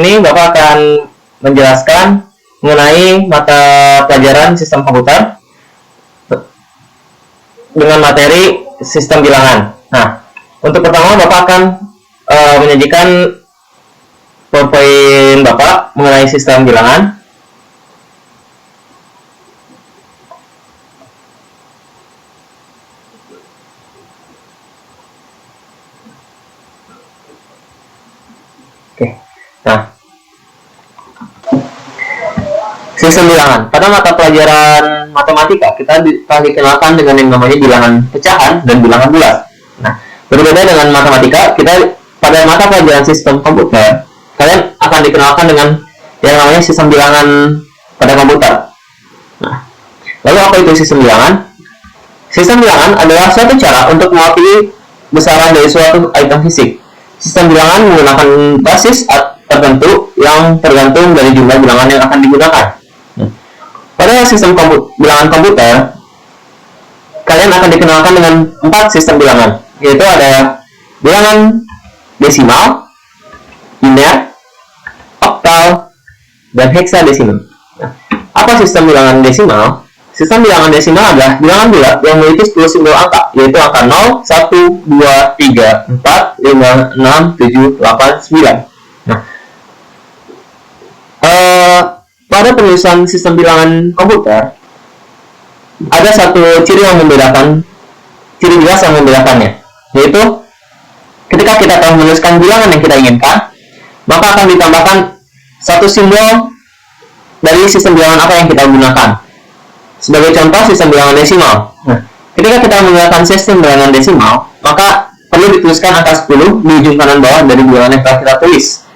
ini Bapak akan menjelaskan mengenai mata pelajaran sistem komputer dengan materi sistem bilangan. Nah, untuk pertama Bapak akan menyajikan PowerPoint Bapak mengenai sistem bilangan. Oke. Nah, sistem bilangan. Pada mata pelajaran matematika, kita telah dikenalkan dengan yang namanya bilangan pecahan dan bilangan bulat. Nah, berbeda dengan matematika, kita pada mata pelajaran sistem komputer, kalian akan dikenalkan dengan yang namanya sistem bilangan pada komputer. Nah, lalu apa itu sistem bilangan? Sistem bilangan adalah suatu cara untuk mewakili besaran dari suatu item fisik. Sistem bilangan menggunakan basis tertentu yang tergantung dari jumlah bilangan yang akan digunakan. Pada sistem bilangan komputer, kalian akan dikenalkan dengan 4 sistem bilangan, yaitu ada bilangan desimal, biner, oktal, dan heksadesimal. Nah, apa sistem bilangan desimal? Sistem bilangan desimal adalah bilangan bulat yang memiliki 10 simbol angka, yaitu angka 0, 1, 2, 3, 4, 5, 6, 7, 8, 9. Nah, pada penulisan sistem bilangan komputer, ada satu ciri yang membedakan, ciri jelas yang membedakannya, yaitu ketika kita telah menuliskan bilangan yang kita inginkan, maka akan ditambahkan satu simbol dari sistem bilangan apa yang kita gunakan. Sebagai contoh, sistem bilangan desimal. Nah, ketika kita menggunakan sistem bilangan desimal, maka perlu dituliskan angka 10 di ujung kanan bawah dari bilangan yang telah kita tulis.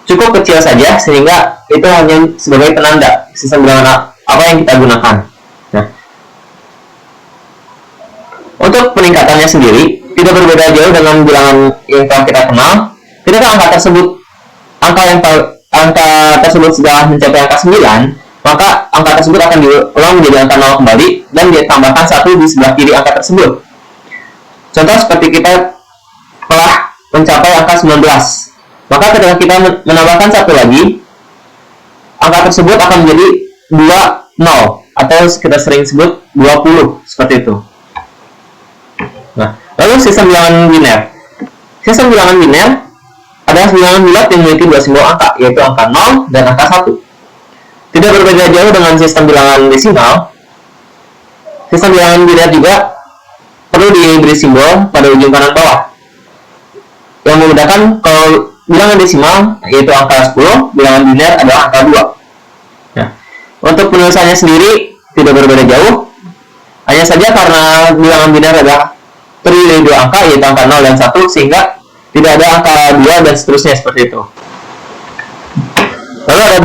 Cukup kecil saja, sehingga itu hanya sebagai penanda sistem bilangan apa yang kita gunakan. Nah, untuk peningkatannya sendiri, tidak berbeda jauh dengan bilangan yang telah kita kenal. Ketika angka tersebut sudah mencapai angka 9, maka angka tersebut akan diulang menjadi angka 0 kembali dan ditambahkan 1 di sebelah kiri angka tersebut. Contoh seperti kita telah mencapai angka 19, maka ketika kita menambahkan 1 lagi, angka tersebut akan menjadi 20 atau kita sering sebut 20, seperti itu. Nah, lalu sistem bilangan biner. Sistem bilangan biner adalah bilangan bulat yang memiliki 2 simbol angka, yaitu angka 0 dan angka 1. Tidak berbeda jauh dengan sistem bilangan desimal. Sistem bilangan biner juga perlu diberi simbol pada ujung kanan bawah. Yang membedakan kalau bilangan desimal yaitu angka 10, bilangan biner adalah angka 2. Nah, untuk penulisannya sendiri tidak berbeda jauh. Hanya saja karena bilangan biner adalah terdiri dari 2 angka, yaitu angka 0 dan 1, sehingga tidak ada angka 2 dan seterusnya seperti itu. Lalu ada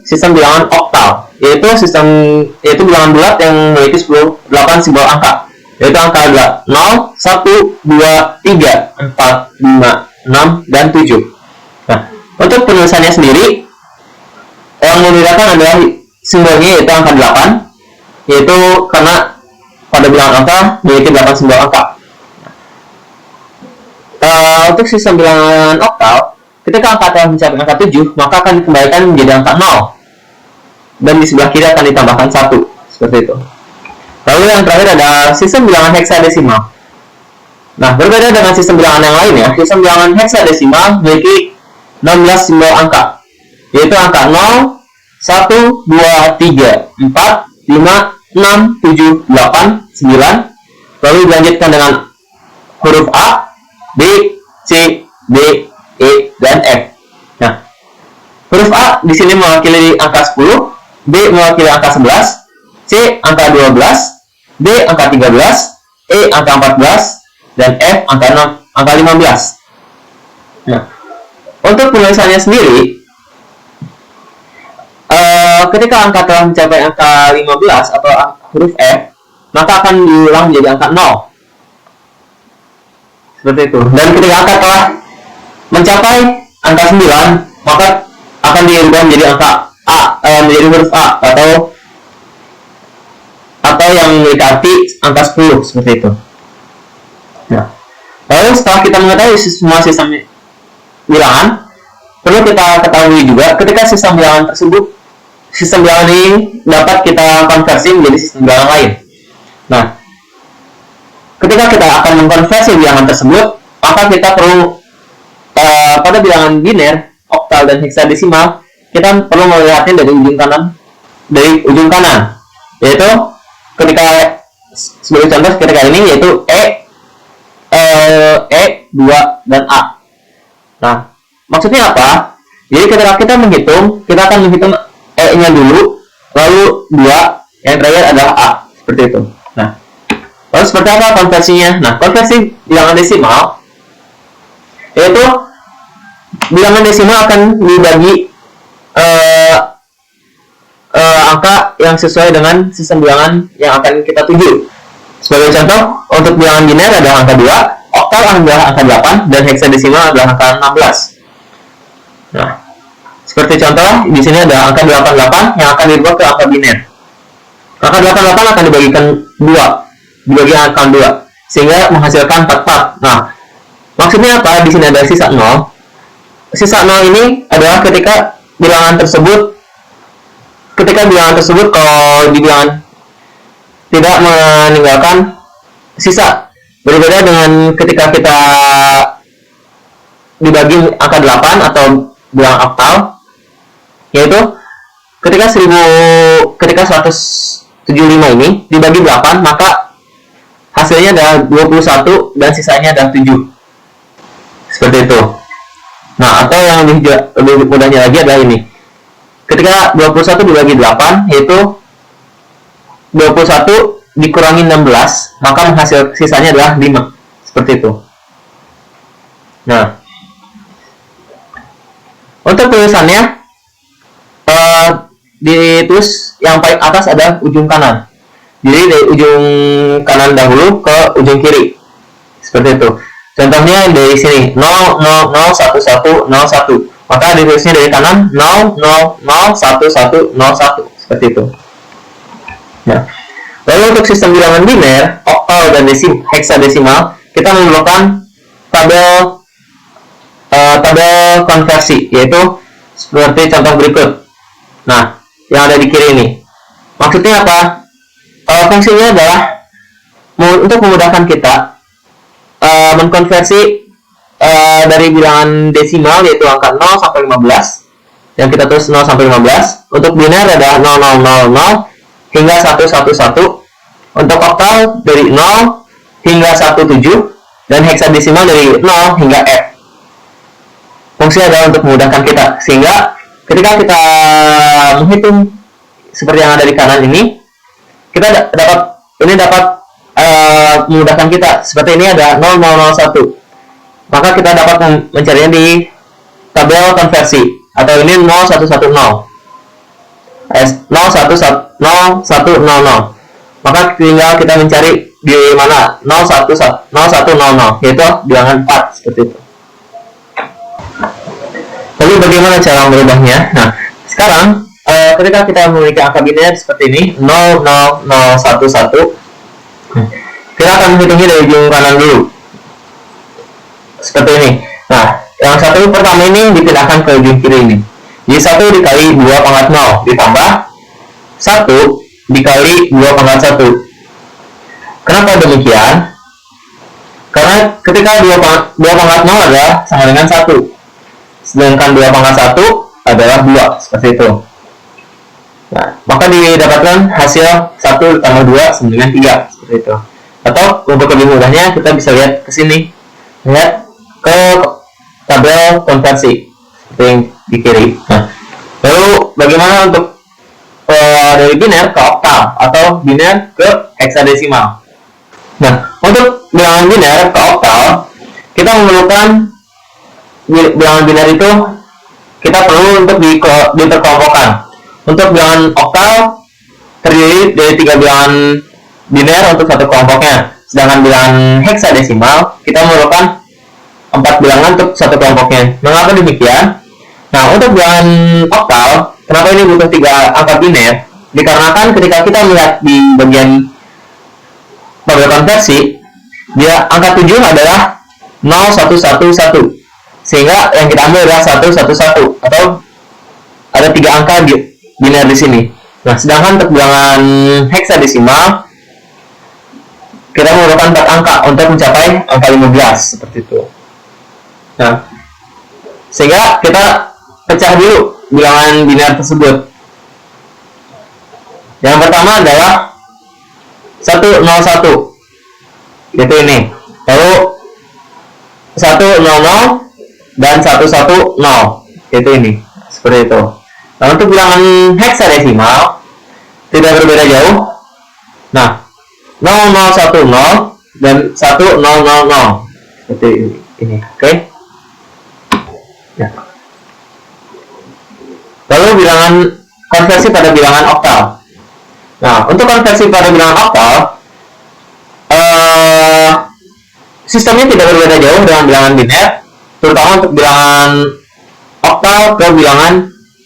sistem bilangan oktal, yaitu bilangan bulat yang memiliki 8 simbol angka, yaitu angka 0, 1, 2, 3, 4, 5, 6, dan 7. Nah, untuk penulisannya sendiri, yang membedakan adalah simbolnya, yaitu angka 8, yaitu karena pada bilangan angka memiliki 8 simbol angka. Untuk sistem bilangan oktal, ketika angka telah mencapai angka 7, maka akan dikembalikan menjadi angka 0. Dan di sebelah kiri akan ditambahkan 1. Seperti itu. Lalu yang terakhir ada sistem bilangan heksadesimal. Nah, berbeda dengan sistem bilangan yang lainnya, sistem bilangan heksadesimal memiliki 16 simbol angka, yaitu angka 0, 1, 2, 3, 4, 5, 6, 7, 8, 9. Lalu dilanjutkan dengan huruf A, B, C, D, E, dan F. Nah, huruf A di sini mewakili angka 10, B mewakili angka 11, C angka 12, D angka 13, E angka 14, dan F angka 15. Nah, untuk penulisannya sendiri, ketika angka telah mencapai angka 15 atau huruf F, maka akan diulang menjadi angka 0. Seperti itu. Dan ketika angka telah mencapai angka 9, maka akan diubah menjadi angka A, menjadi huruf A atau yang memiliki arti angka 10, seperti itu. Nah, lalu setelah kita mengetahui semua sistem bilangan, perlu kita ketahui juga ketika sistem bilangan tersebut, sistem bilangan ini dapat kita konversi menjadi sistem bilangan lain. Nah, ketika kita akan mengkonversi bilangan tersebut, maka kita perlu pada bilangan biner, oktal dan heksadesimal, kita perlu melihatnya dari ujung kanan, yaitu ketika sebagai contoh ketika ini yaitu E2 dan A. Nah, maksudnya apa? Jadi ketika kita menghitung, kita akan menghitung E-nya dulu, lalu 2, yang terakhir adalah A, seperti itu. Nah, lalu seperti apa konversinya? Nah, konversi bilangan desimal yaitu bilangan desimal akan dibagi angka yang sesuai dengan sistem bilangan yang akan kita tuju. Sebagai contoh, untuk bilangan biner adalah angka 2, oktal adalah angka 8, dan heksadesimal adalah angka 16. Nah, seperti contoh, di sini ada angka 88 yang akan dibuat ke angka biner. Angka 88 akan dibagikan 2, dibagi angka 2, sehingga menghasilkan 44. Nah, maksudnya apa? Di sini ada sisa 0. Sisa 0 ini adalah ketika bilangan tersebut kalau di bilangan tidak meninggalkan sisa. Berbeda dengan ketika kita dibagi angka 8 atau bilangan oktal, yaitu ketika 175 ini dibagi 8, maka hasilnya adalah 21 dan sisanya adalah 7. Seperti itu. Nah, atau yang lebih mudahnya lagi adalah ini. Ketika 21 dibagi 8, yaitu 21 dikurangi 16, maka hasil sisanya adalah 5. Seperti itu. Nah, untuk tulisannya, ditulis yang paling atas adalah ujung kanan. Jadi dari ujung kanan dahulu ke ujung kiri. Seperti itu. Contohnya dari sini 0, 0, 0, 1, 1, 0, 1. Maka ditulisnya dari kanan 0, 0, 0, 1, 1, 0, 1. Seperti itu. Nah, lalu untuk sistem bilangan biner, oktal dan heksadesimal, kita memerlukan tabel konversi, yaitu seperti contoh berikut. Nah, yang ada di kiri ini. Maksudnya apa? Fungsinya adalah untuk memudahkan kita mengkonversi dari bilangan desimal, yaitu angka 0 sampai 15, yang kita tulis 0 sampai 15. Untuk biner adalah 0000 hingga 111. Untuk oktal dari 0 hingga 17, dan heksadesimal dari 0 hingga F. Fungsinya adalah untuk memudahkan kita, sehingga ketika kita menghitung seperti yang ada di kanan ini, kita dapat memudahkan kita. Seperti ini ada 0001. Maka kita dapat mencarinya di tabel konversi, atau ini 0110 0100. Maka tinggal kita mencari di mana 0100, yaitu bilangan 4. Seperti itu. Lalu bagaimana cara merubahnya? Nah, sekarang ketika kita memiliki angka biner seperti ini 00011, kita akan menghitungnya dari ujung kanan dulu. Seperti ini. Nah, yang satu pertama ini dipindahkan ke ujung kiri ini. Jadi 1 dikali 2 pangkat 0 ditambah 1 dikali 2 pangkat 1. Kenapa demikian? Karena ketika 2 pangkat 0 adalah sama dengan 1. Sedangkan 2 pangkat 1 adalah 2. Seperti itu. Nah, maka didapatkan hasil 1 tambah 2 sama dengan 3. Seperti itu. Atau untuk lebih mudahnya kita bisa lihat ke sini. Lihat ke tabel konversi seperti yang di kiri. Nah, lalu bagaimana untuk dari biner ke oktal atau biner ke heksadesimal? Nah, untuk bilangan biner ke oktal, kita memerlukan bilangan biner itu kita perlu untuk diterkelompokkan. Untuk bilangan oktal terdiri dari 3 bilangan biner untuk satu kelompoknya. Sedangkan bilangan heksadesimal kita memerlukan 4 bilangan untuk satu kelompoknya. Mengapa demikian? Nah, untuk bilangan oktal, kenapa ini butuh 3 angka biner? Dikarenakan ketika kita melihat di bagian tabel konversi, dia angka 7 adalah 0111. Sehingga yang kita ambil adalah 111 atau ada 3 angka biner di sini. Nah, sedangkan untuk bilangan heksadesimal kita memerlukan 4 angka untuk mencapai angka 15 seperti itu. Nah, sehingga kita pecah dulu bilangan biner tersebut. Yang pertama adalah 101, yaitu ini. Lalu 100 dan 110, yaitu ini. Seperti itu. Nah, untuk bilangan heksadesimal tidak berbeda jauh. Nah, 0010 dan 1000 seperti ini. Oke. Ya. Lalu bilangan konversi pada bilangan oktal. Nah, untuk konversi pada bilangan oktal, sistemnya tidak berbeda jauh dengan bilangan biner, terutama untuk bilangan oktal ke bilangan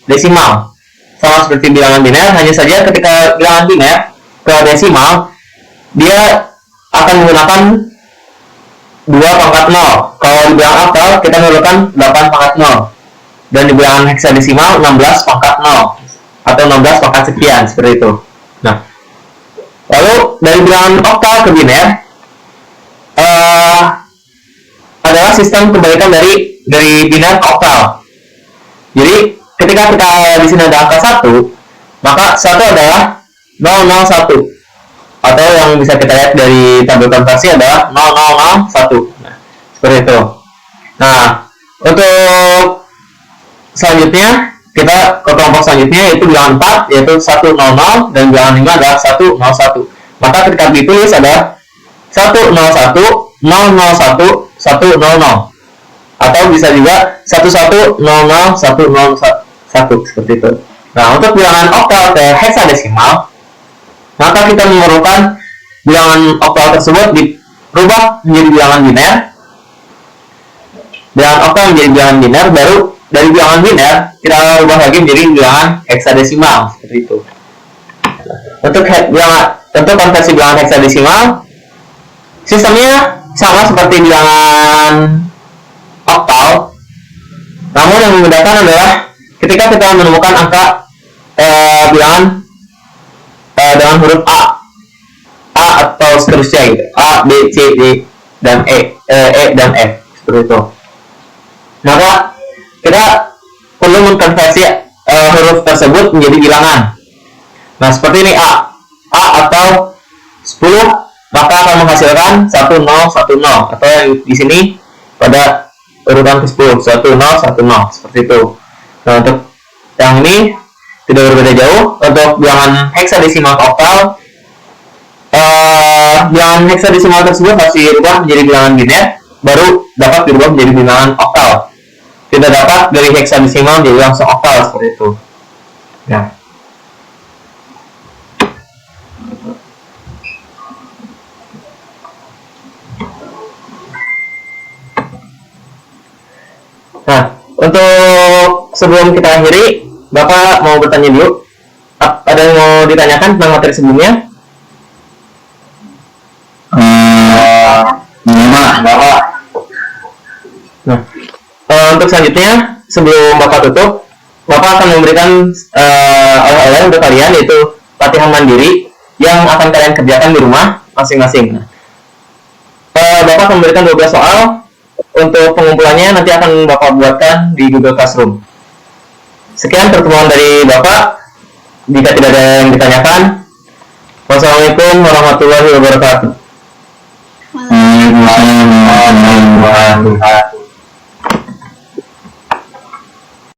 desimal. Sama seperti bilangan biner, hanya saja ketika bilangan biner ke desimal, dia akan menggunakan 2 pangkat 0. Kalau di bilangan oktal, kita menggunakan 8 pangkat 0. Dan di bilangan heksadesimal, 16 pangkat 0. Atau 16 pangkat sekian, seperti itu. Nah, lalu dari bilangan oktal ke biner, adalah sistem kebalikan dari biner ke oktal. Jadi ketika kita di sini ada angka 1, maka 1 adalah 001, atau yang bisa kita lihat dari tabel konversi adalah 0001. Nah, seperti itu. Nah, untuk selanjutnya kita ke kelompok selanjutnya yaitu bilangan 4, yaitu 100, dan bilangan 5 adalah 101. Maka ketika ditulis ada 101 001 100, atau bisa juga 1100 101 seperti itu. Nah, untuk bilangan oktal ke heksadesimal, maka kita memerlukan bilangan oktal tersebut dirubah menjadi bilangan biner. Bilangan oktal menjadi bilangan biner, baru dari bilangan biner kita ubah lagi menjadi bilangan heksadesimal seperti itu. Untuk konversi bilangan heksadesimal, sistemnya sama seperti bilangan oktal, namun yang membedakan adalah ketika kita menemukan angka bilangan dengan huruf A atau seterusnya gitu, A, B, C, D, dan E dan F seperti itu. Maka kita perlu mengkonversi huruf tersebut menjadi bilangan. Nah, seperti ini A atau 10, maka akan menghasilkan 1010, atau yang di sini pada urutan ke-10 1010 seperti itu. Nah, untuk yang ini tidak berbeda jauh. Untuk bilangan heksadesimal oktal, bilangan heksadesimal tersebut harus dirubah menjadi bilangan biner, baru dapat dirubah menjadi bilangan oktal. Tidak dapat dari heksadesimal menjadi langsung oktal seperti itu. Nah, untuk sebelum kita akhiri, Bapak mau bertanya dulu. Ada yang mau ditanyakan tentang materi sebelumnya? Bapak. Nah, untuk selanjutnya, sebelum Bapak tutup, Bapak akan memberikan oleh-oleh untuk kalian, yaitu latihan mandiri yang akan kalian kerjakan di rumah masing-masing. Bapak akan memberikan 12 soal. Untuk pengumpulannya nanti akan Bapak buatkan di Google Classroom. Sekian pertemuan dari Bapak. Jika tidak ada yang ditanyakan, wassalamualaikum warahmatullahi wabarakatuh. Waalaikumsalam warahmatullahi wabarakatuh.